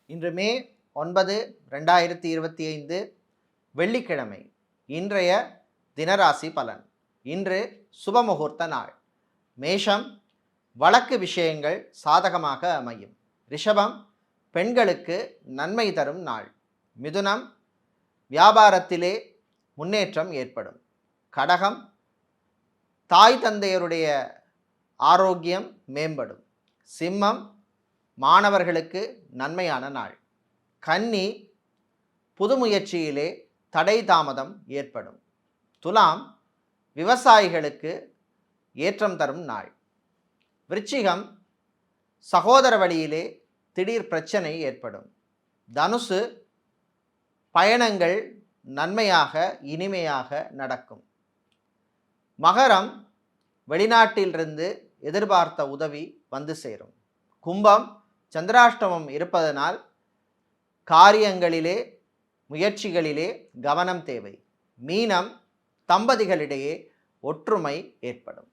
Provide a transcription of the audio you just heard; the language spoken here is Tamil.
இன்று மே 9, 2025 வெள்ளிக்கிழமை. இன்றைய தினராசி பலன். இன்று சுபமுகூர்த்த நாள். மேஷம், வழக்கு விஷயங்கள் சாதகமாக அமையும். ரிஷபம், பெண்களுக்கு நன்மை தரும் நாள். மிதுனம், வியாபாரத்திலே முன்னேற்றம் ஏற்படும். கடகம், தாய் தந்தையருடைய ஆரோக்கியம் மேம்படும். சிம்மம், மாணவர்களுக்கு நன்மையான நாள். கன்னி, புது முயற்சியிலே தடை தாமதம் ஏற்படும். துலாம், விவசாயிகளுக்கு ஏற்றம் தரும் நாள். விருச்சிகம், சகோதர வழியிலே திடீர் பிரச்சனை ஏற்படும். தனுசு, பயணங்கள் நன்மையாக இனிமையாக நடக்கும். மகரம், வெளிநாட்டிலிருந்து எதிர்பார்த்த உதவி வந்து சேரும். கும்பம், சந்திராஷ்டமம் இருப்பதனால் காரியங்களிலே முயற்சிகளிலே கவனம் தேவை. மீனம், தம்பதிகளிடையே ஒற்றுமை ஏற்படும்.